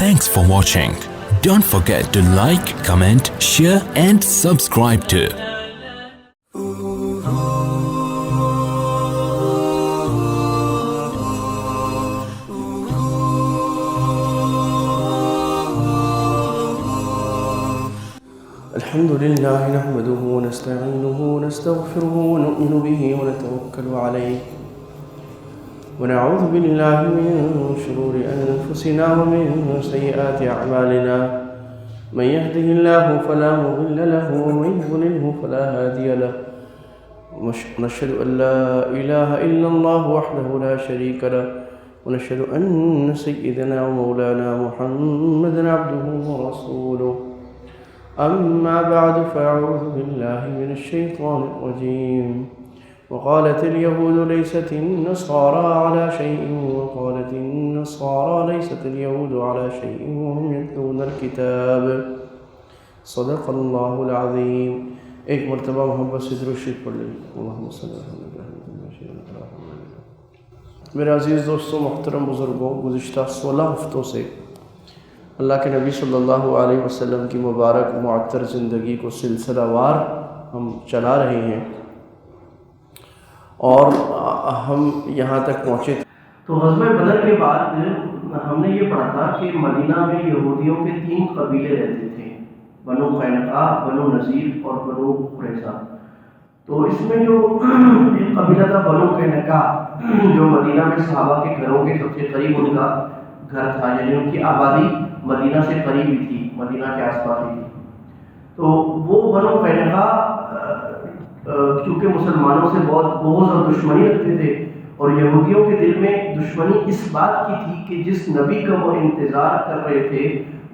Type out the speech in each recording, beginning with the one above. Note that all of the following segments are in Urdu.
Thanks for watching. Don't forget to like, comment, share and subscribe to الحمد لله نحمده ونستعينه ونستغفره ونؤمن به ونتوكل عليه ونعوذ بالله من شرور أنفسنا ومن سيئات أعمالنا من يهده الله فلا مضل له ومن يضلله فلا هادي له ونشهد أن لا إله إلا الله وحده لا شريك له ونشهد أن سيدنا ومولانا محمدا عبده ورسوله أما بعد فأعوذ بالله من الشيطان الرجيم وقالت اليهود ليست النصارى على شيء وقالت النصارى ليست اليهود على شيء وهم يتلون الكتاب صدق الله العظيم. ایک مرتبہ محبت سے درود شریف پڑھ لیں. اللہم صلی اللہ علیہ وسلم. میرے عزیز دوستوں، محترم بزرگوں، گزشتہ 16 ہفتوں سے اللہ کے نبی صلی اللہ علیہ وسلم کی مبارک معطر زندگی کو سلسلہ وار ہم چلا رہے ہیں اور ہم یہاں تک پہنچے تھے. تو غزوہ بدر کے بعد ہم نے یہ پڑھا تھا کہ مدینہ میں یہودیوں کے 3 قبیلے رہتے تھے، بنو قینقاع، بنو نذیر اور بنو قریظہ. تو اس میں جو ایک قبیلہ تھا بنو قینقاع، جو مدینہ میں صحابہ کے گھروں کے سب سے قریب ان کا گھر تھا، یعنی ان کی آبادی مدینہ سے قریب ہی تھی، مدینہ کے آس پاس ہی تھی. تو وہ بنو قینقاع کیونکہ مسلمانوں سے بہت بغض اور دشمنی رکھتے تھے، اور یہودیوں کے دل میں دشمنی اس بات کی تھی کہ جس نبی کا وہ انتظار کر رہے تھے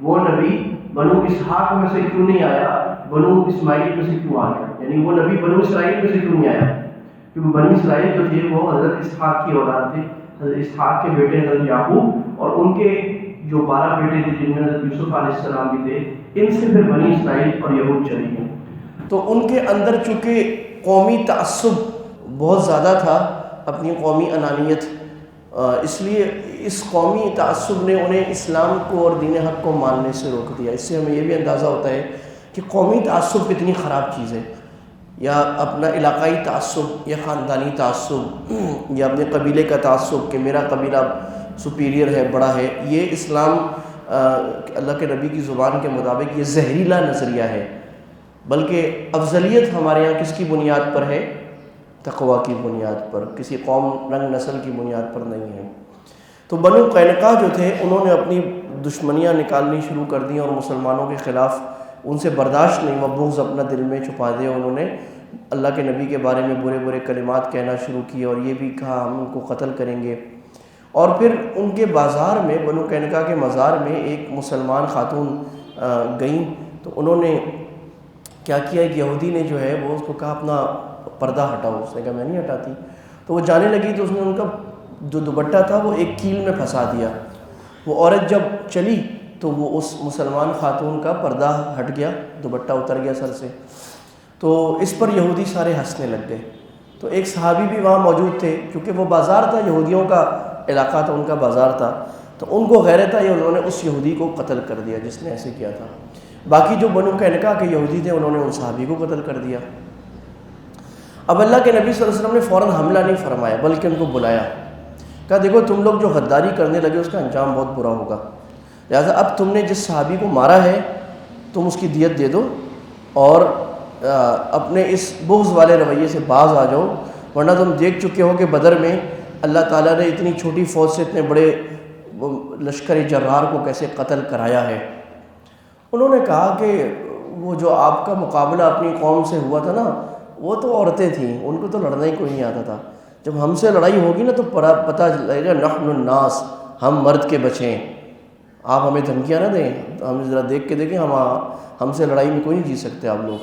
وہ نبی بنو اسحاق میں سے کیوں نہیں آیا، بنو اسماعیل میں سے کیوں آ گیا، یعنی وہ نبی بنو اسرائیل میں سے کیوں نہیں آیا، کیونکہ بنو اسرائیل جو تھے وہ حضرت اسحاق کی اولاد تھے، حضرت اسحاق کے بیٹے حضرت یعقوب، اور ان کے جو 12 بیٹے تھے جن میں حضرت یوسف علیہ السلام بھی تھے، ان سے پھر بنی اسرائیل اور یہود چلی گئے. تو ان کے اندر چونکہ قومی تعصب بہت زیادہ تھا، اپنی قومی انانیت، اس لیے اس قومی تعصب نے انہیں اسلام کو اور دین حق کو ماننے سے روک دیا. اس سے ہمیں یہ بھی اندازہ ہوتا ہے کہ قومی تعصب کتنی خراب چیز ہے، یا اپنا علاقائی تعصب یا خاندانی تعصب یا اپنے قبیلے کا تعصب کہ میرا قبیلہ سپیریئر ہے، بڑا ہے. یہ اسلام اللہ کے نبی کی زبان کے مطابق یہ زہریلا نظریہ ہے، بلکہ افضلیت ہمارے یہاں کس کی بنیاد پر ہے؟ تقوی کی بنیاد پر، کسی قوم رنگ نسل کی بنیاد پر نہیں ہے. تو بنو قینقاع جو تھے انہوں نے اپنی دشمنیاں نکالنی شروع کر دیں اور مسلمانوں کے خلاف ان سے برداشت نہیں، بغض اپنا دل میں چھپا دیا. انہوں نے اللہ کے نبی کے بارے میں برے برے کلمات کہنا شروع کیے اور یہ بھی کہا ہم ان کو قتل کریں گے. اور پھر ان کے بازار میں، بنو قینقاع کے مزار میں ایک مسلمان خاتون گئیں، تو انہوں نے کیا کیا، ایک یہودی نے جو ہے وہ اس کو کہا اپنا پردہ ہٹاؤ. اس نے کہا میں نہیں ہٹاتی. تو وہ جانے لگی تو اس نے ان کا جو دوپٹہ تھا وہ ایک کیل میں پھنسا دیا. وہ عورت جب چلی تو وہ اس مسلمان خاتون کا پردہ ہٹ گیا، دوپٹہ اتر گیا سر سے. تو اس پر یہودی سارے ہنسنے لگ گئے. تو ایک صحابی بھی وہاں موجود تھے، کیونکہ وہ بازار تھا، یہودیوں کا علاقہ تھا، ان کا بازار تھا، تو ان کو غیرت آئی، انہوں نے اس یہودی کو قتل کر دیا جس نے ایسے کیا تھا. باقی جو بنو قینقاع کے یہودی تھے انہوں نے ان صحابی کو قتل کر دیا. اب اللہ کے نبی صلی اللہ علیہ وسلم نے فوراً حملہ نہیں فرمایا، بلکہ ان کو بلایا، کہا دیکھو تم لوگ جو غداری کرنے لگے اس کا انجام بہت برا ہوگا، لہٰذا اب تم نے جس صحابی کو مارا ہے تم اس کی دیت دے دو اور اپنے اس بغض والے رویے سے باز آ جاؤ، ورنہ تم دیکھ چکے ہو کہ بدر میں اللہ تعالیٰ نے اتنی چھوٹی فوج سے اتنے بڑے لشکر جرار کو کیسے قتل کرایا ہے. انہوں نے کہا کہ وہ جو آپ کا مقابلہ اپنی قوم سے ہوا تھا نا، وہ تو عورتیں تھیں، ان کو تو لڑنا ہی کوئی نہیں آتا تھا. جب ہم سے لڑائی ہوگی نا تو پتہ لگے گا نحن الناس، ہم مرد کے بچے ہیں، آپ ہمیں دھمکیاں نہ دیں، ہم ذرا دیکھ کے دیکھیں، ہم سے لڑائی میں کوئی نہیں جیت سکتے آپ لوگ.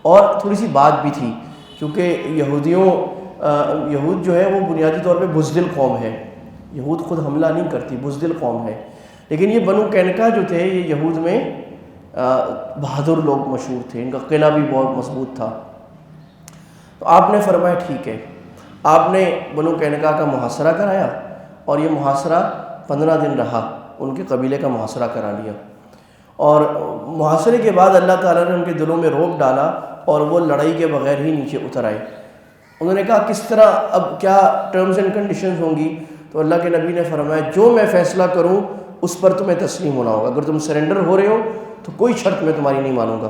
اور تھوڑی سی بات بھی تھی، کیونکہ یہود جو ہے وہ بنیادی طور پہ بزدل قوم ہے، یہود خود حملہ نہیں کرتی، بزدل قوم ہے. لیکن یہ بنو قینقاع جو تھے یہ یہود میں بہادر لوگ مشہور تھے، ان کا قلعہ بھی بہت مضبوط تھا. تو آپ نے فرمایا ٹھیک ہے. آپ نے بنو قینقاع کا محاصرہ کرایا اور یہ محاصرہ 15 دن رہا. ان کے قبیلے کا محاصرہ کرا لیا، اور محاصرے کے بعد اللہ تعالیٰ نے ان کے دلوں میں رعب ڈالا اور وہ لڑائی کے بغیر ہی نیچے اتر آئے۔ انہوں نے کہا کس طرح، اب کیا ٹرمز اینڈ کنڈیشنز ہوں گی؟ تو اللہ کے نبی نے فرمایا جو میں فیصلہ کروں اس پر تمہیں تسلیم ہونا ہوگا، اگر تم سرنڈر ہو رہے ہو تو کوئی شرط میں تمہاری نہیں مانوں گا۔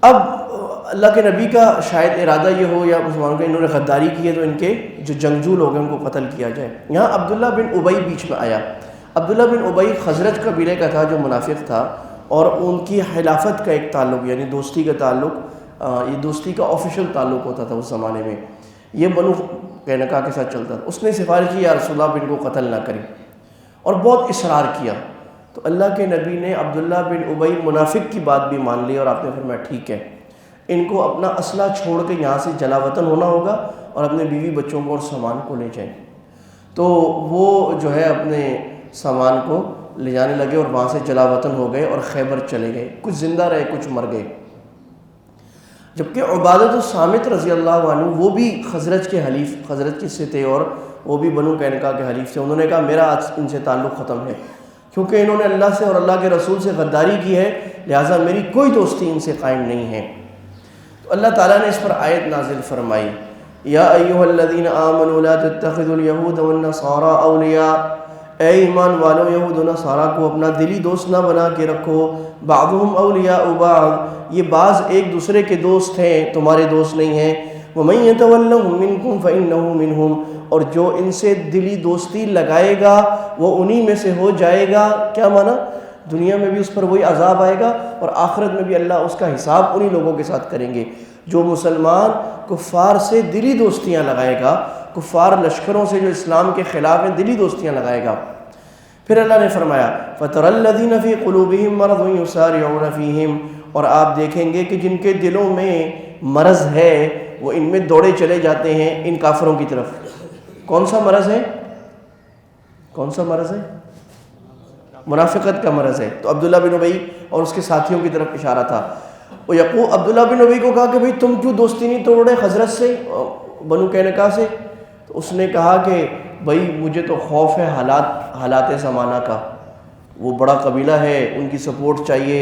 اب اللہ کے نبی کا شاید ارادہ یہ ہو یا مسلمانوں کے انہوں نے غداری کی ہے تو ان کے جو جنگجو لوگ ہیں ان کو قتل کیا جائے۔ یہاں عبداللہ بن ابی بیچ میں آیا۔ عبداللہ بن ابی خزرج قبیلے کا تھا جو منافق تھا، اور ان کی خلافت کا ایک تعلق یعنی دوستی کا تعلق، یہ دوستی کا آفیشیل تعلق ہوتا تھا اس زمانے میں، یہ بنو قینقاع کے ساتھ چلتا تھا۔ اس نے سفارش کی یا رسول اللہ بن کو قتل نہ کریں، اور بہت اصرار کیا، تو اللہ کے نبی نے عبداللہ بن ابی منافق کی بات بھی مان لی، اور آپ نے فرمایا ٹھیک ہے، ان کو اپنا اسلحہ چھوڑ کے یہاں سے جلا وطن ہونا ہوگا اور اپنے بیوی بچوں کو اور سامان کو لے جائیں۔ تو وہ جو ہے اپنے سامان کو لے جانے لگے اور وہاں سے جلا وطن ہو گئے اور خیبر چلے گئے، کچھ زندہ رہے کچھ مر گئے۔ جبکہ عبادۃ الصامت رضی اللہ عنہ وہ بھی خزرج کے حلیف، خزرج کے سے تھے، اور وہ بھی بنو قینقاع کے حلیف تھے۔ انہوں نے کہا میرا آج ان سے تعلق ختم ہے، کیونکہ انہوں نے اللہ سے اور اللہ کے رسول سے غداری کی ہے، لہٰذا میری کوئی دوستی ان سے قائم نہیں ہے۔ تو اللہ تعالیٰ نے اس پر آیت نازل فرمائی، یا ایھا الذین آمنوا لا تتخذوا اليہود والنصارى اولیاء، اے ایمان والو یہود و نصارہ کو اپنا دلی دوست نہ بنا کے رکھو، بعضهم اولیاء بعض، یہ بعض ایک دوسرے کے دوست ہیں، تمہارے دوست نہیں ہیں، ومن یتولہم منکم فانہ منہم، اور جو ان سے دلی دوستی لگائے گا وہ انہی میں سے ہو جائے گا۔ کیا معنی؟ دنیا میں بھی اس پر وہی عذاب آئے گا اور آخرت میں بھی اللہ اس کا حساب انہی لوگوں کے ساتھ کریں گے۔ جو مسلمان کفار سے دلی دوستیاں لگائے گا، کفار لشکروں سے جو اسلام کے خلاف ہیں دلی دوستیاں لگائے گا۔ پھر اللہ نے فرمایا فَتَرَى الَّذِينَ فِي قُلُوبِهِم مَّرَضٌ يُسَارِعُونَ فِيهِمْ، اور آپ دیکھیں گے کہ جن کے دلوں میں مرض ہے وہ ان میں دوڑے چلے جاتے ہیں ان کافروں کی طرف۔ کون سا مرض ہے؟ کون سا مرض ہے؟ منافقت کا مرض ہے۔ تو عبداللہ بن ابی اور اس کے ساتھیوں کی طرف اشارہ تھا۔ عبداللہ بن ابی کو کہا کہ بھئی تم کیوں دوستی نہیں توڑ رہے خزرج سے، بنو قینقاع سے؟ تو اس نے کہا کہ بھئی مجھے تو خوف ہے حالات زمانہ کا، وہ بڑا قبیلہ ہے، ان کی سپورٹ چاہیے،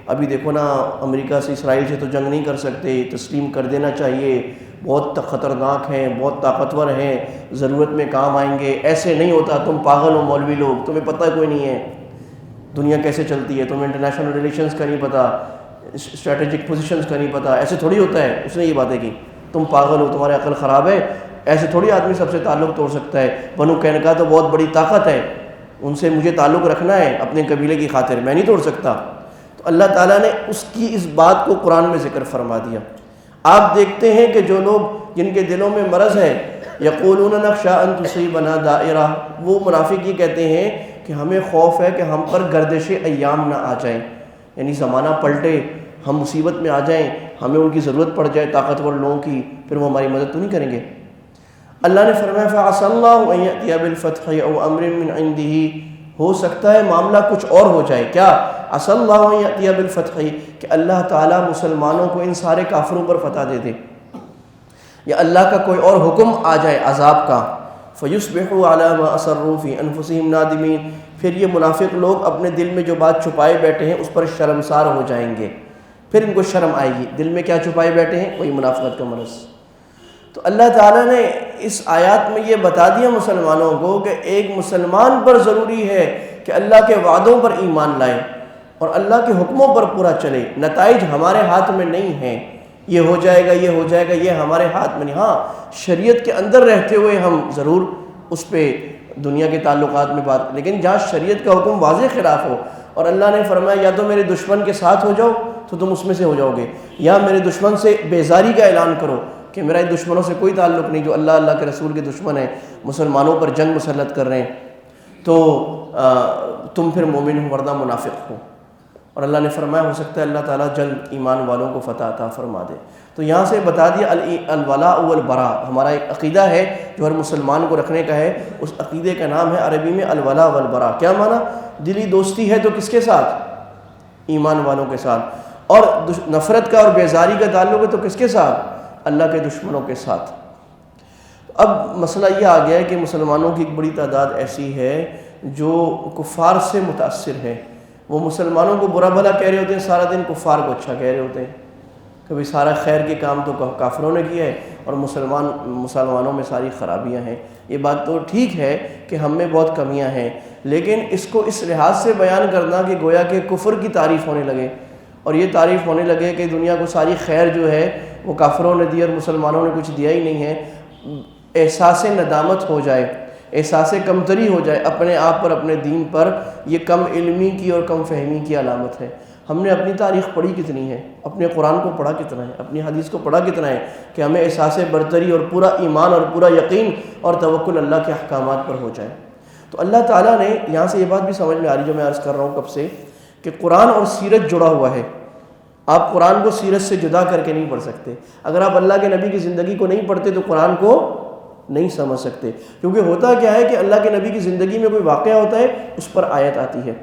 ابھی دیکھو نا امریکہ سے اسرائیل سے تو جنگ نہیں کر سکتے، تسلیم کر دینا چاہیے، بہت خطرناک ہیں، بہت طاقتور ہیں، ضرورت میں کام آئیں گے، ایسے نہیں ہوتا، تم پاگل ہو مولوی لوگ، تمہیں پتہ کوئی نہیں ہے دنیا کیسے چلتی ہے، تمہیں انٹرنیشنل ریلیشنز کا نہیں پتہ، اسٹریٹجک پوزیشنز کا نہیں پتہ، ایسے تھوڑی ہوتا ہے۔ اس نے یہ باتیں کی، تم پاگل ہو، تمہارے عقل خراب ہے، ایسے تھوڑی آدمی سب سے تعلق توڑ سکتا ہے، بنو قینقاع تو بہت بڑی طاقت ہے، ان سے مجھے تعلق رکھنا ہے اپنے قبیلے کی خاطر، میں نہیں توڑ سکتا۔ تو اللہ تعالیٰ نے اس کی اس بات کو قرآن میں ذکر فرما دیا۔ آپ دیکھتے ہیں کہ جو لوگ جن کے دلوں میں مرض ہے، یقولون نخشی ان تصیبنا دائرہ، وہ منافق یہ کہتے ہیں کہ ہمیں خوف ہے کہ ہم پر گردش ایام نہ آ جائیں، یعنی زمانہ پلٹے، ہم مصیبت میں آ جائیں، ہمیں ان کی ضرورت پڑ جائے طاقتور لوگوں کی، پھر وہ ہماری مدد تو نہیں کریں گے۔ اللہ نے فرمایا فَعَسَى اللَّهُ أَن يَأْتِيَ بِالْفَتْحِ أَوْ أَمْرٍ مِّنْ عِنْدِهِ، ہو سکتا ہے معاملہ کچھ اور ہو جائے۔ کیا؟ عَسَى اللَّهُ أَن يَأْتِيَ بِالْفَتْحِ، کہ اللہ تعالیٰ مسلمانوں کو ان سارے کافروں پر فتح دے دے، یا اللہ کا کوئی اور حکم آ جائے عذاب کا، فَيُصْبِحُوا عَلَى مَا أَسَرُّوا فِي أَنفُسِهِمْ نَادِمِينَ، پھر یہ منافق لوگ اپنے دل میں جو بات چھپائے بیٹھے ہیں اس پر شرمسار ہو جائیں گے، پھر ان کو شرم آئے گی، دل میں کیا چھپائے بیٹھے ہیں؟ وہی منافقت کا مرض۔ تو اللہ تعالیٰ نے اس آیات میں یہ بتا دیا مسلمانوں کو کہ ایک مسلمان پر ضروری ہے کہ اللہ کے وعدوں پر ایمان لائے اور اللہ کے حکموں پر پورا چلے۔ نتائج ہمارے ہاتھ میں نہیں ہیں، یہ ہو جائے گا، یہ ہو جائے گا، یہ ہمارے ہاتھ میں نہیں۔ ہاں شریعت کے اندر رہتے ہوئے ہم ضرور اس پہ دنیا کے تعلقات میں بات، لیکن جہاں شریعت کا حکم واضح خلاف ہو اور اللہ نے فرمایا یا تو میرے دشمن کے ساتھ ہو جاؤ تو تم اس میں سے ہو جاؤ گے، یا میرے دشمن سے بیزاری کا اعلان کرو کہ میرا دشمنوں سے کوئی تعلق نہیں، جو اللہ کے رسول کے دشمن ہیں، مسلمانوں پر جنگ مسلط کر رہے ہیں، تو تم پھر مومن ہو ورنہ منافق ہو۔ اور اللہ نے فرمایا ہو سکتا ہے اللہ تعالیٰ جلد ایمان والوں کو فتح عطا فرما دے۔ تو یہاں سے بتا دیا الولاء والبراء ہمارا ایک عقیدہ ہے جو ہر مسلمان کو رکھنے کا ہے، اس عقیدے کا نام ہے عربی میں الولاء والبراء۔ کیا معنی؟ دلی دوستی ہے تو کس کے ساتھ؟ ایمان والوں کے ساتھ، اور نفرت کا اور بیزاری کا تعلق ہے تو کس کے ساتھ؟ اللہ کے دشمنوں کے ساتھ۔ اب مسئلہ یہ آ گیا ہے کہ مسلمانوں کی ایک بڑی تعداد ایسی ہے جو کفار سے متاثر ہیں، وہ مسلمانوں کو برا بھلا کہہ رہے ہوتے ہیں، سارا دن کفار کو اچھا کہہ رہے ہوتے ہیں، کبھی سارا خیر کے کام تو کافروں نے کیا ہے اور مسلمانوں میں ساری خرابیاں ہیں۔ یہ بات تو ٹھیک ہے کہ ہم میں بہت کمیاں ہیں، لیکن اس کو اس لحاظ سے بیان کرنا کہ گویا کہ کفر کی تعریف ہونے لگے اور یہ تعریف ہونے لگے کہ دنیا کو ساری خیر جو ہے وہ کافروں نے دی اور مسلمانوں نے کچھ دیا ہی نہیں ہے، احساس ندامت ہو جائے، احساس کمتری ہو جائے اپنے آپ پر، اپنے دین پر، یہ کم علمی کی اور کم فہمی کی علامت ہے۔ ہم نے اپنی تاریخ پڑھی کتنی ہے، اپنے قرآن کو پڑھا کتنا ہے، اپنی حدیث کو پڑھا کتنا ہے کہ ہمیں احساس برتری اور پورا ایمان اور پورا یقین اور توکل اللہ کے احکامات پر ہو جائے۔ تو اللہ تعالیٰ نے یہاں سے یہ بات بھی سمجھ میں آ رہی جو میں عرض کر رہا ہوں کب سے، کہ قرآن اور سیرت جڑا ہوا ہے۔ آپ قرآن کو سیرت سے جدا کر کے نہیں پڑھ سکتے۔ اگر آپ اللہ کے نبی کی زندگی کو نہیں پڑھتے تو قرآن کو نہیں سمجھ سکتے، کیونکہ ہوتا کیا ہے کہ اللہ کے نبی کی زندگی میں کوئی واقعہ ہوتا ہے، اس پر آیت آتی ہے،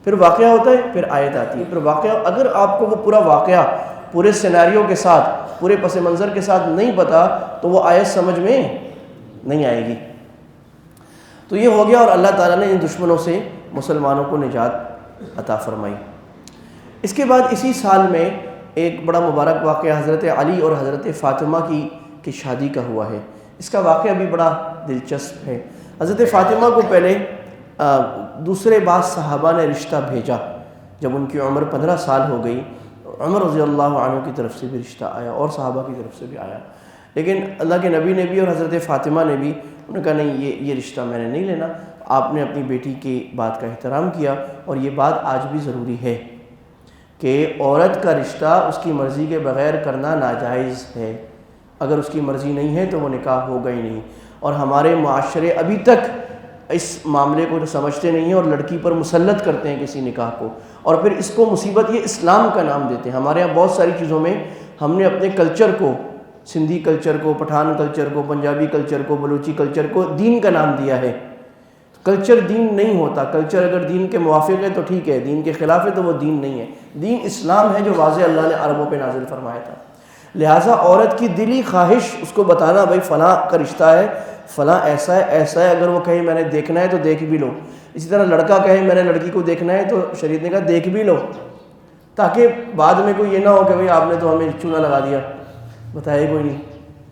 پھر واقعہ ہوتا ہے، پھر آیت آتی ہے، پھر واقعہ۔ اگر آپ کو وہ پورا واقعہ پورے سیناریو کے ساتھ، پورے پس منظر کے ساتھ نہیں پتا تو وہ آیت سمجھ میں نہیں آئے گی۔ تو یہ ہو گیا، اور اللہ تعالیٰ نے ان دشمنوں سے مسلمانوں کو نجات عطا فرمائی۔ اس کے بعد اسی سال میں ایک بڑا مبارک واقعہ حضرت علی اور حضرت فاطمہ کی شادی کا ہوا ہے۔ اس کا واقعہ بھی بڑا دلچسپ ہے۔ حضرت فاطمہ کو پہلے دوسرے بعض صحابہ نے رشتہ بھیجا، جب ان کی عمر 15 سال ہو گئی، عمر رضی اللہ عنہ کی طرف سے بھی رشتہ آیا اور صحابہ کی طرف سے بھی آیا، لیکن اللہ کے نبی نے بھی اور حضرت فاطمہ نے بھی انہوں نے کہا نہیں، یہ رشتہ میں نے نہیں لینا۔ آپ نے اپنی بیٹی کی بات کا احترام کیا، اور یہ بات آج بھی ضروری ہے کہ عورت کا رشتہ اس کی مرضی کے بغیر کرنا ناجائز ہے۔ اگر اس کی مرضی نہیں ہے تو وہ نکاح ہوگا ہی نہیں، اور ہمارے معاشرے ابھی تک اس معاملے کو سمجھتے نہیں ہیں اور لڑکی پر مسلط کرتے ہیں کسی نکاح کو، اور پھر اس کو مصیبت یہ اسلام کا نام دیتے ہیں۔ ہمارے یہاں بہت ساری چیزوں میں ہم نے اپنے کلچر کو، سندھی کلچر کو، پٹھان کلچر کو، پنجابی کلچر کو، بلوچی کلچر کو دین کا نام دیا ہے۔ کلچر دین نہیں ہوتا، کلچر اگر دین کے موافق ہے تو ٹھیک ہے، دین کے خلاف ہے تو وہ دین نہیں ہے۔ دین اسلام ہے جو واضح اللہ نے عربوں پہ نازل فرمایا تھا۔ لہٰذا عورت کی دلی خواہش اس کو بتانا، بھائی فلاں کا رشتہ ہے، فلاں ایسا ہے ایسا ہے، اگر وہ کہے میں نے دیکھنا ہے تو دیکھ بھی لو۔ اسی طرح لڑکا کہے میں نے لڑکی کو دیکھنا ہے تو شریعت نے کہا دیکھ بھی لو، تاکہ بعد میں کوئی یہ نہ ہو کہ بھئی آپ نے تو ہمیں چونا لگا دیا، بتائے کوئی نہیں۔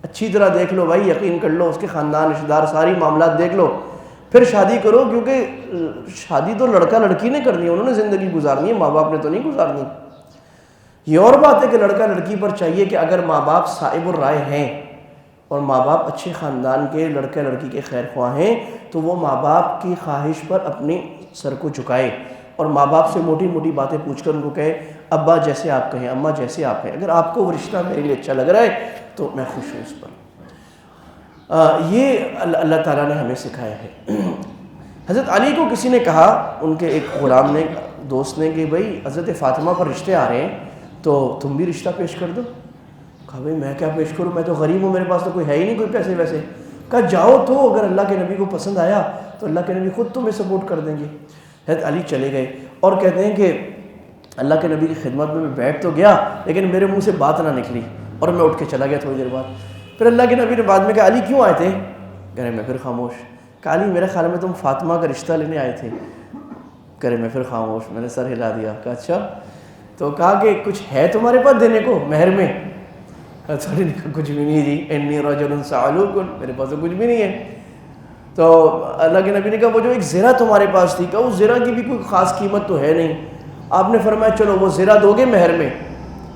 اچھی طرح دیکھ لو بھائی، یقین کر لو، اس کے خاندان رشتہ دار ساری معاملات دیکھ لو، پھر شادی کرو، کیونکہ شادی تو لڑکا لڑکی نے کرنی ہے، انہوں نے زندگی گزارنی ہے، ماں باپ نے تو نہیں گزارنی۔ یہ اور بات ہے کہ لڑکا لڑکی پر چاہیے کہ اگر ماں باپ صائب الرائے ہیں اور ماں باپ اچھے خاندان کے لڑکے لڑکی کے خیر خواہ ہیں تو وہ ماں باپ کی خواہش پر اپنے سر کو جھکائے اور ماں باپ سے موٹی موٹی باتیں پوچھ کر ان کو کہے ابا جیسے آپ کہیں، اماں جیسے آپ کہیں، اگر آپ کو وہ رشتہ میرے لیے اچھا لگ رہا ہے تو میں خوش ہوں اس پر۔ یہ اللہ تعالیٰ نے ہمیں سکھایا ہے۔ حضرت علی کو کسی نے کہا، ان کے ایک غلام نے، دوست نے، کہ بھائی حضرت فاطمہ پر رشتے آ رہے ہیں تو تم بھی رشتہ پیش کر دو۔ کہا بھائی میں کیا پیش کروں، میں تو غریب ہوں، میرے پاس تو کوئی ہے ہی نہیں کوئی پیسے ویسے۔ کہا جاؤ تو، اگر اللہ کے نبی کو پسند آیا تو اللہ کے نبی خود تمہیں سپورٹ کر دیں گے۔ حضرت علی چلے گئے اور کہتے ہیں کہ اللہ کے نبی کی خدمت میں بیٹھ تو گیا لیکن میرے منہ سے بات نہ نکلی اور میں اٹھ کے چلا گیا تھوڑی دیر بعد۔ پھر اللہ کے نبی نے بعد میں کہا علی کیوں آئے تھے؟ کہہ رہے میں پھر خاموش۔ کہا علی میرے خیال میں تم فاطمہ کا رشتہ لینے آئے تھے۔ کہہ رہے میں پھر خاموش، میں نے سر ہلا دیا۔ کہا اچھا، تو کہا کہ کچھ ہے تمہارے پاس دینے کو مہر میں؟ کچھ بھی نہیں جی، انی رجل سعلوک، میرے پاس تو کچھ بھی نہیں ہے۔ تو اللہ کے نبی نے کہا وہ جو ایک زرہ تمہارے پاس تھی، کہا اس زرہ کی بھی کوئی خاص قیمت تو ہے نہیں۔ آپ نے فرمایا چلو وہ زرہ دو گے مہر میں؟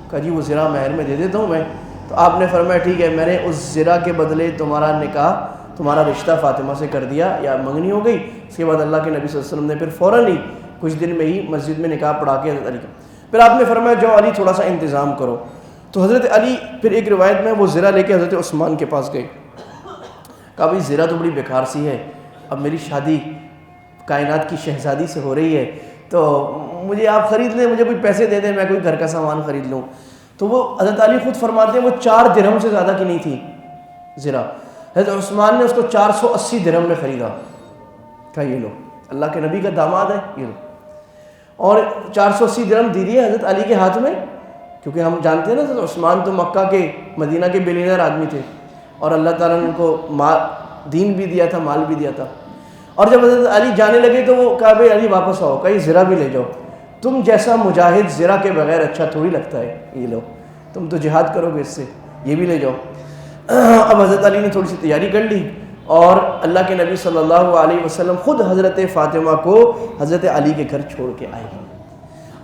کہا جی وہ زرہ مہر میں دے دیتا ہوں میں۔ تو آپ نے فرمایا ٹھیک ہے، میں نے اس زرہ کے بدلے تمہارا نکاح، تمہارا رشتہ فاطمہ سے کر دیا، یا منگنی ہو گئی۔ اس کے بعد اللہ کے نبی صلی اللہ علیہ وسلم نے پھر فوراً ہی کچھ دن میں ہی مسجد میں نکاح پڑھا کے حضرت علی کا، پھر آپ نے فرمایا جاؤ علی تھوڑا سا انتظام کرو۔ تو حضرت علی پھر ایک روایت میں وہ زرہ لے کے حضرت عثمان کے پاس گئے۔ کہا بھائی زرہ تو بڑی بیکار سی ہے، اب میری شادی کائنات کی شہزادی سے ہو رہی ہے تو مجھے آپ خرید لیں، مجھے کوئی پیسے دے دیں، میں کوئی گھر کا سامان خرید لوں۔ تو وہ حضرت علی خود فرماتے ہیں وہ 4 درہم سے زیادہ کی نہیں تھی زرہ۔ حضرت عثمان نے اس کو 480 درہم میں خریدا۔ کہا یہ لو، اللہ کے نبی کا داماد ہے، یہ لو۔ اور 480 درہم دے دیے حضرت علی کے ہاتھ میں، کیونکہ ہم جانتے ہیں نا حضرت عثمان تو مکہ کے، مدینہ کے بلینئر آدمی تھے، اور اللہ تعالیٰ نے ان کو دین بھی دیا تھا، مال بھی دیا تھا۔ اور جب حضرت علی جانے لگے تو وہ کہا بھائی علی واپس آؤ، کہیں زرہ بھی لے جاؤ، تم جیسا مجاہد زرہ کے بغیر اچھا تھوڑی لگتا ہے، یہ لو تم تو جہاد کرو گے اس سے، یہ بھی لے جاؤ۔ اب حضرت علی نے تھوڑی سی تیاری کر لی اور اللہ کے نبی صلی اللہ علیہ وسلم خود حضرت فاطمہ کو حضرت علی کے گھر چھوڑ کے آئے،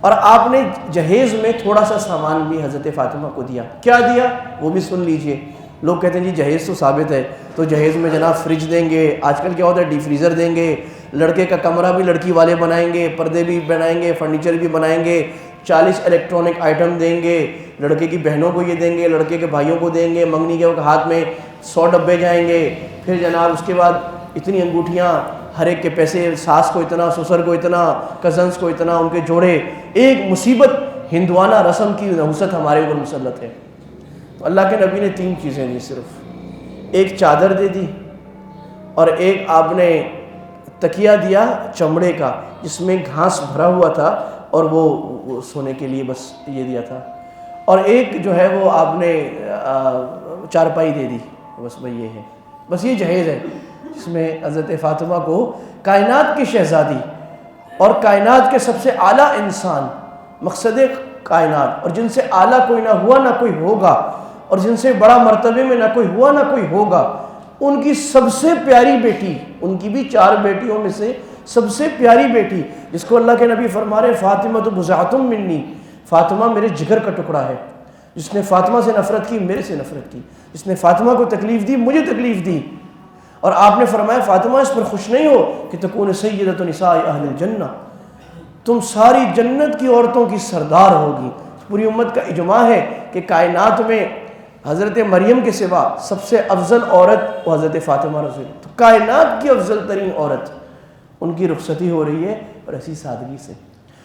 اور آپ نے جہیز میں تھوڑا سا سامان بھی حضرت فاطمہ کو دیا۔ کیا دیا وہ بھی سن لیجئے۔ لوگ کہتے ہیں جی جہیز تو ثابت ہے، تو جہیز میں جناب فریج دیں گے، آج کل کیا ہوتا ہے ڈی فریزر دیں گے، لڑکے کا کمرہ بھی لڑکی والے بنائیں گے، پردے بھی بنائیں گے، فرنیچر بھی بنائیں گے، 40 الیکٹرانک آئٹم دیں گے، لڑکے کی بہنوں کو یہ دیں گے، لڑکے کے بھائیوں کو دیں گے، منگنی کے وقت ہاتھ میں 100 ڈبے جائیں گے، پھر جناب اس کے بعد اتنی انگوٹھیاں، ہر ایک کے پیسے، ساس کو اتنا، سسر کو اتنا، کزنس کو اتنا، ان کے جوڑے، ایک مصیبت ہندوانہ رسم کی نحوست ہمارے اوپر مسلط ہے۔ تو اللہ کے نبی نے 3 چیزیں دی، صرف ایک چادر دے دی، اور ایک آپ نے تکیہ دیا چمڑے کا جس میں گھاس بھرا ہوا تھا، اور وہ سونے کے لیے بس یہ دیا تھا، اور ایک جو ہے وہ آپ نے چارپائی دے دی، بس بھائی یہ ہے، بس یہ جہیز ہے جس میں حضرت فاطمہ کو کائنات کی شہزادی اور کائنات کے سب سے اعلیٰ انسان، مقصد کائنات، اور جن سے اعلیٰ کوئی نہ ہوا نہ کوئی ہوگا، اور جن سے بڑا مرتبے میں نہ کوئی ہوا نہ کوئی ہوگا، ان کی سب سے پیاری بیٹی، ان کی بھی 4 بیٹیوں میں سے سب سے پیاری بیٹی، جس کو اللہ کے نبی فرما رہے فاطمہ تو بضعۃ منی، فاطمہ میرے جگر کا ٹکڑا ہے، جس نے فاطمہ سے نفرت کی میرے سے نفرت کی، جس نے فاطمہ کو تکلیف دی مجھے تکلیف دی۔ اور آپ نے فرمایا فاطمہ اس پر خوش نہیں ہو کہ تکون سیدۃ نساء اہل الجنہ، تم ساری جنت کی عورتوں کی سردار ہوگی۔ پوری امت کا اجماع ہے کہ کائنات میں حضرت مریم کے سوا سب سے افضل عورت وہ حضرت فاطمہ رضی اللہ، تو کائنات کی افضل ترین عورت، ان کی رخصتی ہو رہی ہے اور ایسی سادگی سے۔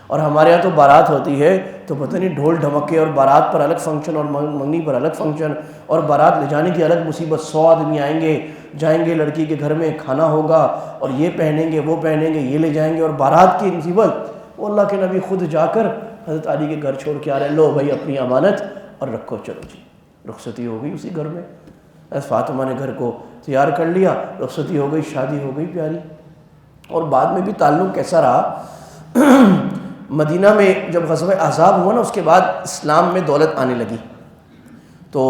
اور ہمارے یہاں تو بارات ہوتی ہے تو پتہ نہیں ڈھول ڈھمکے، اور بارات پر الگ فنکشن اور منگنی پر الگ فنکشن، اور بارات لے جانے کی الگ مصیبت، 100 آدمی آئیں گے، جائیں گے لڑکی کے گھر میں کھانا ہوگا، اور یہ پہنیں گے وہ پہنیں گے، یہ لے جائیں گے، اور بارات کی مصیبت۔ وہ اللہ کے نبی خود جا کر حضرت علی کے گھر چھوڑ کے آ رہے ہیں، لو بھائی اپنی امانت اور رکھو، چلو جی۔ رخصتی ہو گئی اسی گھر میں، حضرت فاطمہ نے گھر کو تیار کر لیا، رخصتی ہو گئی، شادی ہو گئی پیاری۔ اور بعد میں بھی تعلق کیسا رہا، مدینہ میں جب غزوہ احزاب ہوا نا، اس کے بعد اسلام میں دولت آنے لگی، تو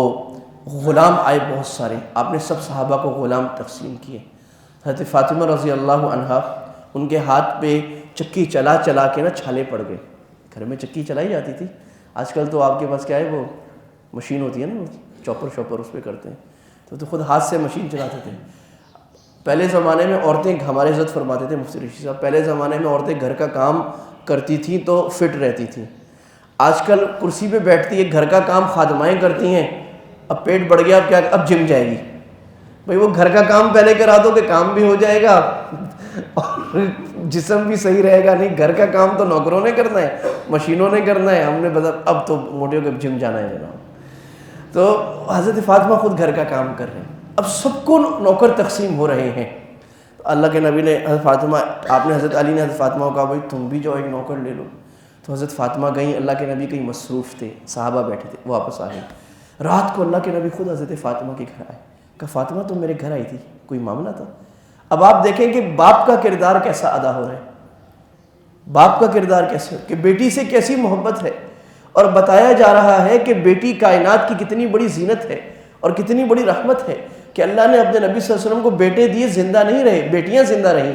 غلام آئے بہت سارے، آپ نے سب صحابہ کو غلام تقسیم کیے۔ حضرت فاطمہ رضی اللہ عنہا، ان کے ہاتھ پہ چکی چلا چلا کے نا چھالے پڑ گئے۔ گھر میں چکی چلائی جاتی تھی، آج کل تو آپ کے پاس کیا ہے، وہ مشین ہوتی ہے نا، چاپر شاپر اس پہ کرتے ہیں، تو خود ہاتھ سے مشین چلاتے تھے۔ پہلے زمانے میں عورتیں، ہمارے عزت فرماتے تھے مفتی رشید صاحب، پہلے زمانے میں عورتیں گھر کا کام کرتی تھیں تو فٹ رہتی تھیں۔ آج کل کرسی پہ بیٹھتی ہے، گھر کا کام خادمائیں کرتی ہیں، اب پیٹ بڑھ گیا، اب کیا، اب جم جائے گی۔ بھائی وہ گھر کا کام پہلے کرا دو کہ کام بھی ہو جائے گا اور جسم بھی صحیح رہے گا۔ نہیں، گھر کا کام تو نوکروں نے کرنا ہے، مشینوں نے کرنا ہے، ہم نے بس اب تو موٹے ہو کے جم جانا ہے جناب۔ تو حضرت فاطمہ خود گھر کا کام کر رہے ہیں، اب سب کو نوکر تقسیم ہو رہے ہیں۔ اللہ کے نبی نے حضرت فاطمہ، آپ نے حضرت علی نے حضرت فاطمہ کو کہا بھائی تم بھی جاؤ ایک نوکر لے لو۔ تو حضرت فاطمہ گئیں، اللہ کے نبی کہیں مصروف تھے، صحابہ بیٹھے تھے، واپس آ گئے۔ رات کو اللہ کے نبی خود حضرت فاطمہ کے گھر آئے، کہا فاطمہ تم میرے گھر آئی تھی، کوئی معاملہ تھا؟ اب آپ دیکھیں کہ باپ کا کردار کیسا ادا ہو رہا ہے، باپ کا کردار کیسے، کہ بیٹی سے کیسی محبت ہے، اور بتایا جا رہا ہے کہ بیٹی کائنات کی کتنی بڑی زینت ہے اور کتنی بڑی رحمت ہے کہ اللہ نے اپنے نبی صلی اللہ علیہ وسلم کو بیٹے دیے، زندہ نہیں رہے، بیٹیاں زندہ رہیں۔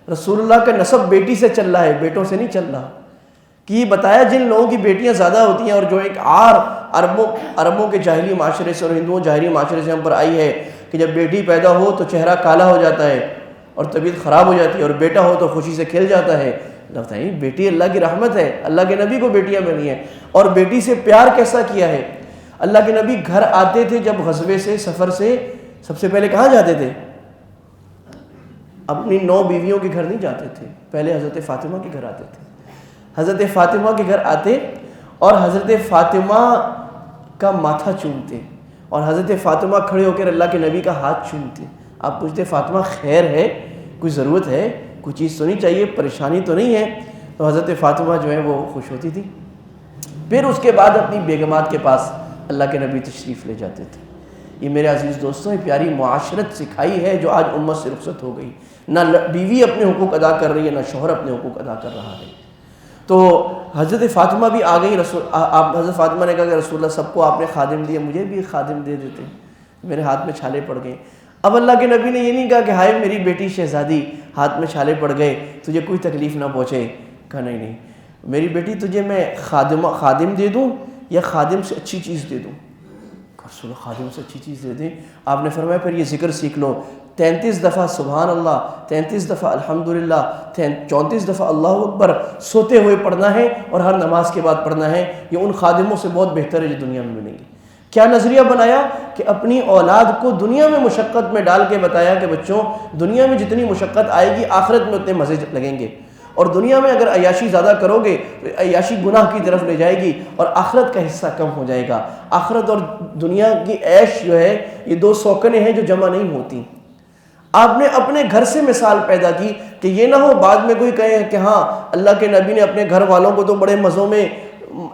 رسول اللہ کا نسب بیٹی سے چل رہا ہے، بیٹوں سے نہیں چل رہا۔ کہ یہ بتایا جن لوگوں کی بیٹیاں زیادہ ہوتی ہیں، اور جو ایک عربوں کے جاہلی معاشرے سے اور ہندوؤں جاہلی معاشرے سے ہم پر آئی ہے کہ جب بیٹی پیدا ہو تو چہرہ کالا ہو جاتا ہے اور طبیعت خراب ہو جاتی ہے، اور بیٹا ہو تو خوشی سے کھل جاتا ہے۔ لگتا ہے بیٹی اللہ کی رحمت ہے، اللہ کے نبی کو بیٹیاں ملی ہیں، اور بیٹی سے پیار کیسا کیا ہے۔ اللہ کے نبی گھر آتے تھے جب غزوے سے، سفر سے، سب سے پہلے کہاں جاتے تھے؟ اپنی 9 بیویوں کے گھر نہیں جاتے تھے، پہلے حضرت فاطمہ کے گھر آتے تھے۔ حضرت فاطمہ کے گھر آتے اور حضرت فاطمہ کا ماتھا چومتے، اور حضرت فاطمہ کھڑے ہو کر اللہ کے نبی کا ہاتھ چومتے۔ آپ پوچھتے فاطمہ خیر ہے، کوئی ضرورت ہے، کوئی چیز تو نہیں چاہیے، پریشانی تو نہیں ہے؟ تو حضرت فاطمہ جو ہے وہ خوش ہوتی تھی۔ پھر اس کے بعد اپنی بیگمات کے پاس اللہ کے نبی تشریف لے جاتے تھے۔ یہ میرے عزیز دوستوں یہ پیاری معاشرت سکھائی ہے جو آج امت سے رخصت ہو گئی. نہ بیوی اپنے حقوق ادا کر رہی ہے، نہ شوہر اپنے حقوق ادا کر رہا ہے. تو حضرت فاطمہ بھی آ گئی. حضرت فاطمہ نے کہا کہ رسول اللہ سب کو آپ نے خادم دیے، مجھے بھی خادم دے دیتے. میرے ہاتھ میں چھالے پڑ گئے. اب اللہ کے نبی نے یہ نہیں کہا کہ ہائے میری بیٹی شہزادی ہاتھ میں چھالے پڑ گئے تجھے کوئی تکلیف نہ پہنچے. کہا نہیں میری بیٹی تجھے میں خادم دے دوں یا خادم سے اچھی چیز دے دوں. رسول اللہ خادم سے اچھی چیز دے دیں. آپ نے فرمایا پھر یہ ذکر سیکھ لو، 33 دفعہ سبحان اللہ، 33 دفعہ الحمدللہ، 34 دفعہ اللہ اکبر سوتے ہوئے پڑھنا ہے اور ہر نماز کے بعد پڑھنا ہے. یہ ان خادموں سے بہت بہتر ہے جو دنیا میں ملیں گے. کیا نظریہ بنایا کہ اپنی اولاد کو دنیا میں مشقت میں ڈال کے بتایا کہ بچوں دنیا میں جتنی مشقت آئے گی آخرت میں اتنے مزے لگیں گے، اور دنیا میں اگر عیاشی زیادہ کرو گے تو عیاشی گناہ کی طرف لے جائے گی اور آخرت کا حصہ کم ہو جائے گا. آخرت اور دنیا کی عیش جو ہے یہ دو سوکنے ہیں جو جمع نہیں ہوتی. آپ نے اپنے گھر سے مثال پیدا کی کہ یہ نہ ہو بعد میں کوئی کہے کہ ہاں اللہ کے نبی نے اپنے گھر والوں کو تو بڑے مزوں میں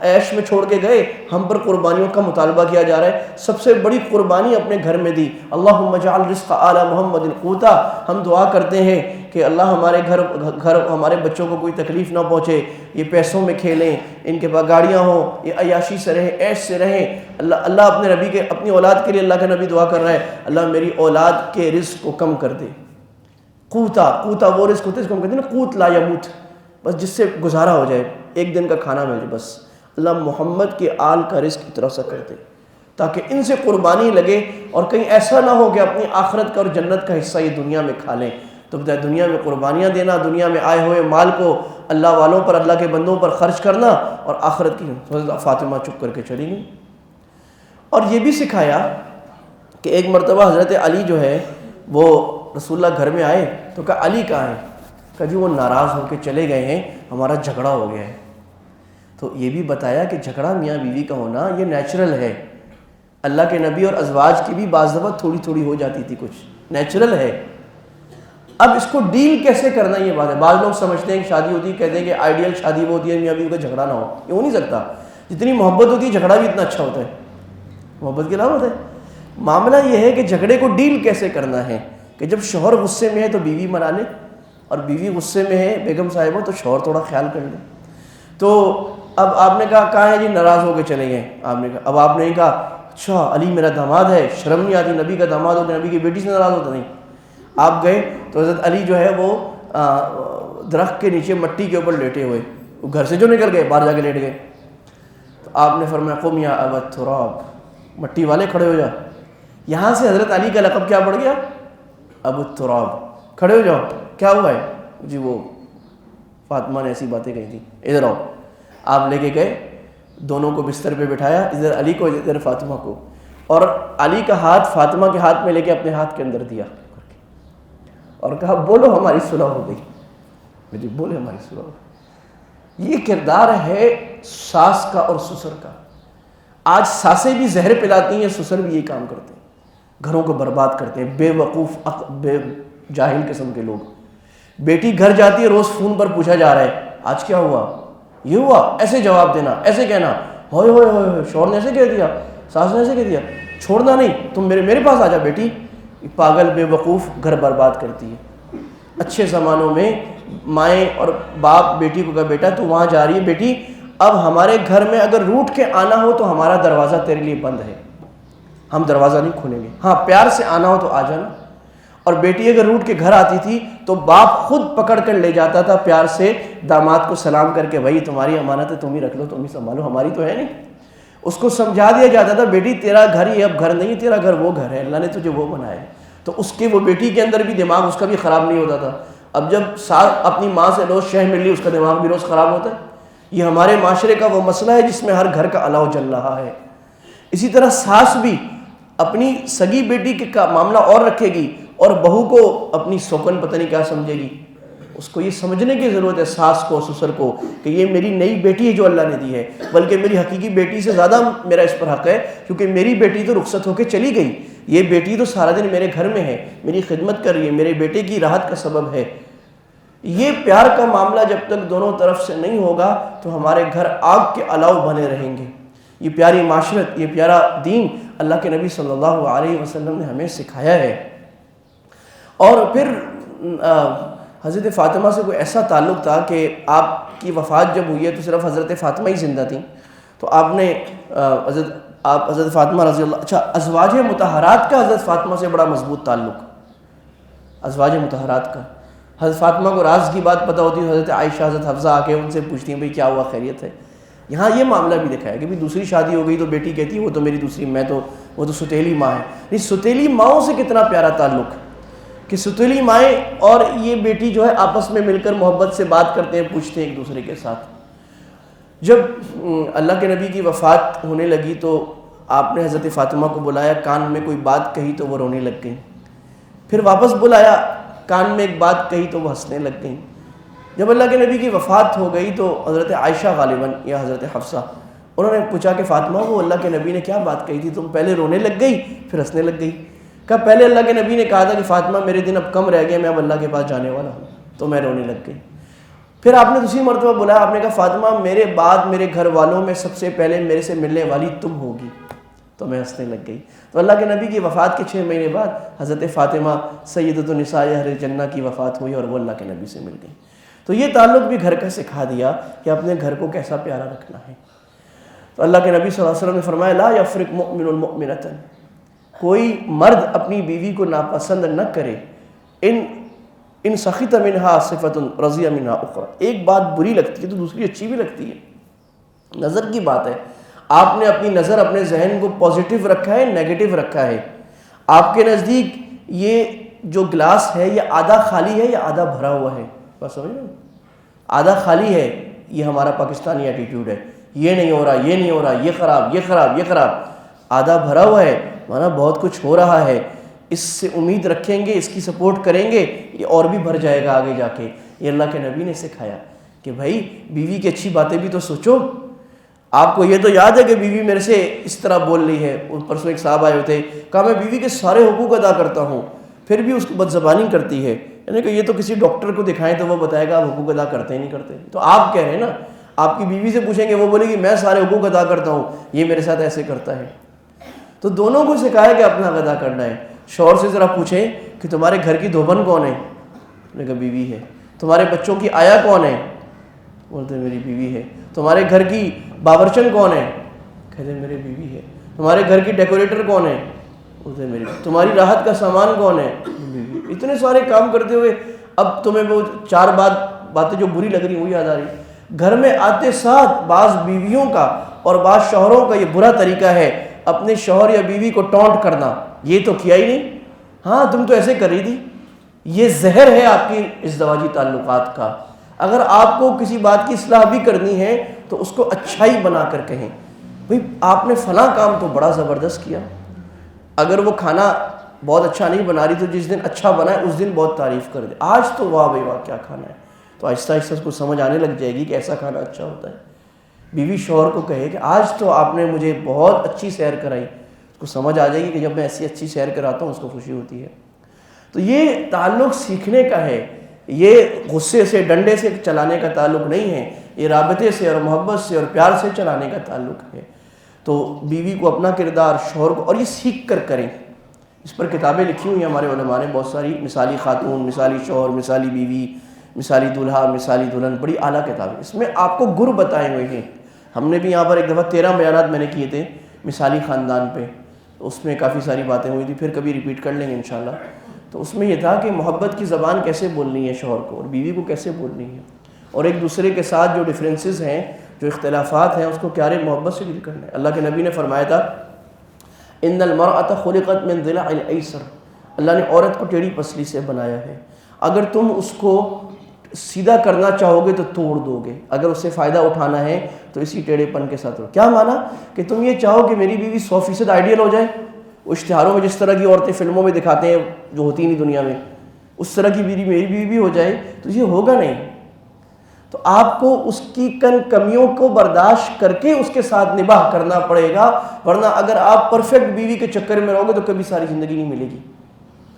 عیش میں چھوڑ کے گئے، ہم پر قربانیوں کا مطالبہ کیا جا رہا ہے. سب سے بڑی قربانی اپنے گھر میں دی. اللہم اجعل رزق آل محمد قوتا. ہم دعا کرتے ہیں کہ اللہ ہمارے گھر ہمارے بچوں کو کوئی تکلیف نہ پہنچے، یہ پیسوں میں کھیلیں، ان کے پاس گاڑیاں ہوں، یہ عیاشی سے رہیں، عیش سے رہیں. اللہ اپنے نبی کے اپنی اولاد کے لیے اللہ کا نبی دعا کر رہا ہے اللہ میری اولاد کے رزق کو کم کر دے. قوتا وہ رزق ہوتا ہے جس کو ہم کہتے ہیں نا قوت لا یموت، بس جس سے گزارا ہو جائے، ایک دن کا کھانا مل جائے. بس اللہ محمد کے آل کا رزق اتنا سا کر دے تاکہ ان سے قربانی لگے اور کہیں ایسا نہ ہو کہ اپنی آخرت کا اور جنت کا حصہ یہ دنیا میں کھا لیں. تو بتائے دنیا میں قربانیاں دینا، دنیا میں آئے ہوئے مال کو اللہ والوں پر اللہ کے بندوں پر خرچ کرنا، اور آخرت کی فاطمہ چپ کر کے چلی گئی. اور یہ بھی سکھایا کہ ایک مرتبہ حضرت علی جو ہے وہ رسول اللہ گھر میں آئے تو کہا علی کہاں ہے؟ کہا جی وہ ناراض ہو کے چلے گئے ہیں، ہمارا جھگڑا ہو گیا ہے. تو یہ بھی بتایا کہ جھگڑا میاں بیوی کا ہونا یہ نیچرل ہے. اللہ کے نبی اور ازواج کی بھی بعض دفعہ تھوڑی تھوڑی ہو جاتی تھی، کچھ نیچرل ہے. اب اس کو ڈیل کیسے کرنا یہ بات ہے. بعض لوگ سمجھتے ہیں کہ شادی ہوتی ہے، کہتے ہیں کہ آئیڈیل شادی وہ ہوتی ہے میاں بیوی کا جھگڑا نہ ہو. یہ ہو نہیں سکتا. جتنی محبت ہوتی ہے جھگڑا بھی اتنا اچھا ہوتا ہے، محبت کے علاوہ ہوتا ہے. معاملہ یہ ہے کہ جھگڑے کو ڈیل کیسے کرنا ہے کہ جب شوہر غصے میں ہے تو بیوی منا لے، اور بیوی غصے میں ہے بیگم صاحبہ تو شوہر تھوڑا خیال کر لے. تو اب آپ نے کہا کہاں ہے جی؟ ناراض ہو کے چلے گئے. آپ نے کہا اب آپ نے کہا اچھا علی میرا داماد ہے، شرم نہیں آتی نبی کا داماد ہو کہ نبی کی بیٹی سے ناراض ہوتا؟ نہیں. آپ گئے تو حضرت علی جو ہے وہ درخت کے نیچے مٹی کے اوپر لیٹے ہوئے، وہ گھر سے جو نکل گئے باہر جا کے لیٹ گئے. تو آپ نے فرمایا قم یا ابا التراب، مٹی والے کھڑے ہو جاؤ. یہاں سے حضرت علی کا لقب کیا پڑ گیا؟ ابو التراب. کھڑے ہو جاؤ. کیا ہوا ہے؟ جی وہ فاطمہ نے ایسی باتیں کہی تھی، ادھر آؤ. آپ لے کے گئے، دونوں کو بستر پہ بٹھایا، ادھر علی کو ادھر فاطمہ کو، اور علی کا ہاتھ فاطمہ کے ہاتھ میں لے کے اپنے ہاتھ کے اندر دیا اور کہا بولو ہماری صلح ہو گئی. میری بولے ہماری صلح ہو گئی. یہ کردار ہے ساس کا اور سسر کا. آج ساسیں بھی زہر پلاتی ہیں، سسر بھی یہ کام کرتے ہیں، گھروں کو برباد کرتے ہیں. بے وقوف بے جاہل قسم کے لوگ. بیٹی گھر جاتی ہے، روز فون پر پوچھا جا رہا ہے آج کیا ہوا، یہ ہوا، ایسے جواب دینا، ایسے کہنا، ہوئے ہوئے ہوئے شوہر نے ایسے کہہ دیا، ساس نے ایسے کہہ دیا. چھوڑنا نہیں، تم میرے پاس آ جا بیٹی. پاگل بے وقوف گھر برباد کرتی ہے. اچھے زمانوں میں مائیں اور باپ بیٹی کو کہا بیٹا تو وہاں جا رہی ہے بیٹی، اب ہمارے گھر میں اگر روٹ کے آنا ہو تو ہمارا دروازہ تیرے لیے بند ہے، ہم دروازہ نہیں کھولیں گے، ہاں پیار سے آنا ہو تو آ جانا. اور بیٹی اگر روٹ کے گھر آتی تھی تو باپ خود پکڑ کر لے جاتا تھا پیار سے داماد کو سلام کر کے، بھائی تمہاری امانت ہے تم ہی رکھ لو، تم ہی سنبھالو، ہماری تو ہے نہیں. اس کو سمجھا دیا جاتا تھا بیٹی تیرا گھر یہ اب گھر نہیں، تیرا گھر وہ گھر ہے، اللہ نے تجھے وہ بنایا ہے. تو اس کے وہ بیٹی کے اندر بھی دماغ اس کا بھی خراب نہیں ہوتا تھا. اب جب ساس اپنی ماں سے روز شہ مل لی اس کا دماغ بھی روز خراب ہوتا ہے. یہ ہمارے معاشرے کا وہ مسئلہ ہے جس میں ہر گھر کا الاؤ جل رہا ہے. اسی طرح ساس بھی اپنی سگی بیٹی کا معاملہ اور رکھے گی اور بہو کو اپنی سوکن پتہ نہیں کیا سمجھے گی. اس کو یہ سمجھنے کی ضرورت ہے ساس کو سسر کو کہ یہ میری نئی بیٹی ہے جو اللہ نے دی ہے، بلکہ میری حقیقی بیٹی سے زیادہ میرا اس پر حق ہے کیونکہ میری بیٹی تو رخصت ہو کے چلی گئی، یہ بیٹی تو سارا دن میرے گھر میں ہے، میری خدمت کر رہی ہے، میرے بیٹے کی راحت کا سبب ہے. یہ پیار کا معاملہ جب تک دونوں طرف سے نہیں ہوگا تو ہمارے گھر آگ کے الاؤ بنے رہیں گے. یہ پیاری معاشرت، یہ پیارا دین اللہ کے نبی صلی اللہ علیہ وسلم نے ہمیں سکھایا ہے۔ اور پھر حضرت فاطمہ سے کوئی ایسا تعلق تھا کہ آپ کی وفات جب ہوئی ہے تو صرف حضرت فاطمہ ہی زندہ تھیں، تو آپ نے حضرت فاطمہ رضی اللہ، اچھا ازواج مطہرات کا حضرت فاطمہ سے بڑا مضبوط تعلق، ازواج مطہرات کا حضرت فاطمہ کو راز کی بات پتہ ہوتی ہے، حضرت عائشہ حضرت حفصہ آ کے ان سے پوچھتی ہیں بھئی کیا ہوا، خیریت ہے؟ یہاں یہ معاملہ بھی دکھایا کہ دوسری شادی ہو گئی تو بیٹی کہتی ہے وہ تو میری دوسری، وہ تو ستیلی ماں ہے۔ نہیں، ستیلی ماؤں سے کتنا پیارا تعلق کہ ستیلی مائیں اور یہ بیٹی جو ہے آپس میں مل کر محبت سے بات کرتے ہیں، پوچھتے ہیں ایک دوسرے کے ساتھ۔ جب اللہ کے نبی کی وفات ہونے لگی تو آپ نے حضرت فاطمہ کو بلایا، کان میں کوئی بات کہی تو وہ رونے لگ گئیں، پھر واپس بلایا، کان میں ایک بات کہی تو وہ ہنسنے لگ گئیں۔ جب اللہ کے نبی کی وفات ہو گئی تو حضرت عائشہ غالباً یا حضرت حفصہ انہوں نے پوچھا کہ فاطمہ وہ اللہ کے نبی نے کیا بات کہی تھی، تم پہلے رونے لگ گئی پھر ہنسنے لگ گئی؟ کہا پہلے اللہ کے نبی نے کہا تھا کہ فاطمہ میرے دن اب کم رہ گئے، میں اب اللہ کے پاس جانے والا ہوں، تو میں رونے لگ گئی۔ پھر آپ نے دوسری مرتبہ بلایا، آپ نے کہا فاطمہ میرے بعد میرے گھر والوں میں سب سے پہلے میرے سے ملنے والی تم ہوگی، تو میں ہنسنے لگ گئی۔ تو اللہ کے نبی کی وفات کے 6 مہینے بعد حضرت فاطمہ سیدۃ النساء اہل الجنہ کی وفات ہوئی اور وہ اللہ کے نبی سے مل گئی۔ تو یہ تعلق بھی گھر کا سکھا دیا کہ اپنے گھر کو کیسا پیارا رکھنا ہے۔ تو اللہ کے نبی صلی اللہ علیہ وسلم نے فرمایا لا یفرق مؤمن مؤمنۃ، کوئی مرد اپنی بیوی کو ناپسند نہ کرے، ان سخط منہا صفۃ رضی منہا اخری، ایک بات بری لگتی ہے تو دوسری اچھی بھی لگتی ہے۔ نظر کی بات ہے، آپ نے اپنی نظر اپنے ذہن کو پازیٹیو رکھا ہے نیگیٹو رکھا ہے؟ آپ کے نزدیک یہ جو گلاس ہے یہ آدھا خالی ہے یا آدھا بھرا ہوا ہے؟ بس سمجھ رہے، آدھا خالی ہے یہ ہمارا پاکستانی ایٹیٹیوڈ ہے، یہ نہیں ہو رہا، یہ نہیں ہو رہا، یہ خراب، یہ خراب، یہ خراب۔ آدھا بھرا ہوا ہے مانا بہت کچھ ہو رہا ہے، اس سے امید رکھیں گے، اس کی سپورٹ کریں گے، یہ اور بھی بھر جائے گا آگے جا کے۔ یہ اللہ کے نبی نے سکھایا کہ بھائی بیوی کی اچھی باتیں بھی تو سوچو۔ آپ کو یہ تو یاد ہے کہ بیوی میرے سے اس طرح بول رہی ہے، پرسوں ایک صاحب آئے ہوئے تھے، کہا میں بیوی کے سارے حقوق ادا کرتا ہوں پھر بھی اس کو بد زبانی کرتی ہے، یعنی کہ یہ تو کسی ڈاکٹر کو دکھائیں تو وہ بتائے گا آپ حقوق ادا کرتے ہی نہیں کرتے۔ تو آپ کہہ رہے ہیں نا، آپ کی بیوی سے پوچھیں گے وہ بولے گی میں سارے حقوق ادا کرتا ہوں، یہ میرے ساتھ ایسے کرتا ہے۔ تو دونوں کو سکھایا کہ اپنا ادا کرنا ہے۔ شوہر سے ذرا پوچھیں کہ تمہارے گھر کی دھوبن کون ہے؟ انہوں نے کہا بیوی ہے۔ تمہارے بچوں کی آیا کون ہے؟ بولتے میری بیوی ہے۔ تمہارے گھر کی باورچن کون ہے؟ کہتے میری بیوی ہے۔ تمہارے گھر کی ڈیکوریٹر کون ہے؟ بولتے میری۔ تمہاری راحت کا سامان کون ہے؟ بیوی۔ اتنے سارے کام کرتے ہوئے اب تمہیں وہ 4 باتیں جو بری لگ رہی ہیں وہ یاد آ رہی۔ گھر میں آتے ساتھ بعض بیویوں کا اور بعض شوہروں کا یہ برا طریقہ ہے اپنے شوہر یا بیوی کو ٹونٹ کرنا، یہ تو کیا ہی نہیں، ہاں تم تو ایسے کر رہی تھی۔ یہ زہر ہے آپ کی ازدواجی تعلقات کا۔ اگر آپ کو کسی بات کی اصلاح بھی کرنی ہے تو اس کو اچھائی بنا کر کہیں، بھئی آپ نے فلاں کام تو بڑا زبردست کیا۔ اگر وہ کھانا بہت اچھا نہیں بنا رہی تو جس دن اچھا بنا ہے اس دن بہت تعریف کر دے، آج تو واہ بھائی واہ کیا کھانا ہے، تو آہستہ آہستہ اس کو سمجھ آنے لگ جائے گی کہ ایسا کھانا اچھا ہوتا ہے۔ بیوی شوہر کو کہے کہ آج تو آپ نے مجھے بہت اچھی سیر کرائی، اس کو سمجھ آ جائے گی کہ جب میں ایسی اچھی سیر کراتا ہوں اس کو خوشی ہوتی ہے۔ تو یہ تعلق سیکھنے کا ہے، یہ غصے سے ڈنڈے سے چلانے کا تعلق نہیں ہے، یہ رابطے سے اور محبت سے اور پیار سے چلانے کا تعلق ہے۔ تو بیوی کو اپنا کردار، شوہر کو، اور یہ سیکھ کر کریں۔ اس پر کتابیں لکھی ہوئی ہیں ہمارے علماء نے بہت ساری، مثالی خاتون، مثالی شوہر، مثالی بیوی، مثالی دولہا، مثالی دلہن، بڑی اعلیٰ کتابیں، اس میں آپ کو گر بتائے ہوئے ہیں۔ ہم نے بھی یہاں پر ایک دفعہ 13 بیانات میں نے کیے تھے مثالی خاندان پہ، اس میں کافی ساری باتیں ہوئی تھی، پھر کبھی ریپیٹ کر لیں گے انشاءاللہ۔ تو اس میں یہ تھا کہ محبت کی زبان کیسے بولنی ہے شوہر کو اور بیوی کو کیسے بولنی ہے، اور ایک دوسرے کے ساتھ جو ڈفرینسز ہیں، جو اختلافات ہیں، اس کو پیارے محبت سے ڈیل کرنا ہے۔ اللہ کے نبی نے فرمایا تھا ان المرأة خلقت من ضلع الایسر، اللہ نے عورت کو ٹیڑھی پسلی سے بنایا ہے، اگر تم اس کو سیدھا کرنا چاہو گے تو توڑ دو گے، اگر اس سے فائدہ اٹھانا ہے تو اسی ٹیڑھے پن کے ساتھ ہو۔ کیا مانا کہ تم یہ چاہو کہ میری بیوی 100% آئیڈیل ہو جائے، اشتہاروں میں جس طرح کی عورتیں فلموں میں دکھاتے ہیں جو ہوتی نہیں دنیا میں، اس طرح کی میری بیوی بھی ہو جائے، تو یہ ہوگا نہیں۔ تو آپ کو اس کی کمیوں کو برداشت کر کے اس کے ساتھ نباہ کرنا پڑے گا، ورنہ اگر آپ پرفیکٹ بیوی کے چکر میں رہو گے تو کبھی ساری زندگی نہیں ملے گی۔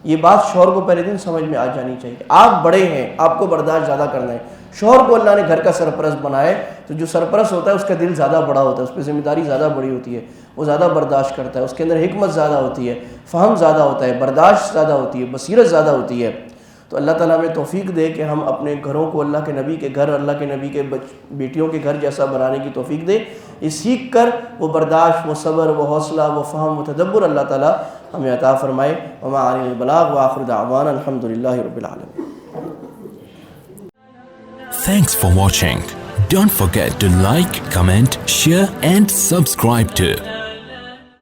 یہ بات شوہر کو پہلے دن سمجھ میں آ جانی چاہیے۔ آپ بڑے ہیں، آپ کو برداشت زیادہ کرنا ہے، شوہر کو اللہ نے گھر کا سرپرست بنائے تو جو سرپرست ہوتا ہے اس کا دل زیادہ بڑا ہوتا ہے، اس پہ ذمہ داری زیادہ بڑی ہوتی ہے، وہ زیادہ برداشت کرتا ہے، اس کے اندر حکمت زیادہ ہوتی ہے، فہم زیادہ ہوتا ہے، برداشت زیادہ ہوتی ہے، بصیرت زیادہ ہوتی ہے۔ تو اللہ تعالیٰ ہمیں توفیق دے کہ ہم اپنے گھروں کو اللہ کے نبی کے گھر، اللہ کے نبی کے بیٹیوں کے گھر جیسا بنانے کی توفیق دے۔ یہ سیکھ کر وہ برداشت، وہ صبر، وہ حوصلہ، وہ فہم، وہ تدبر اللہ تعالیٰ ہمیں عطا فرمائے۔ وما علینا البلاغ وآخر دعوانا الحمدللہ رب العالمین۔ Thanks for watching. Don't forget to like, comment, share and subscribe to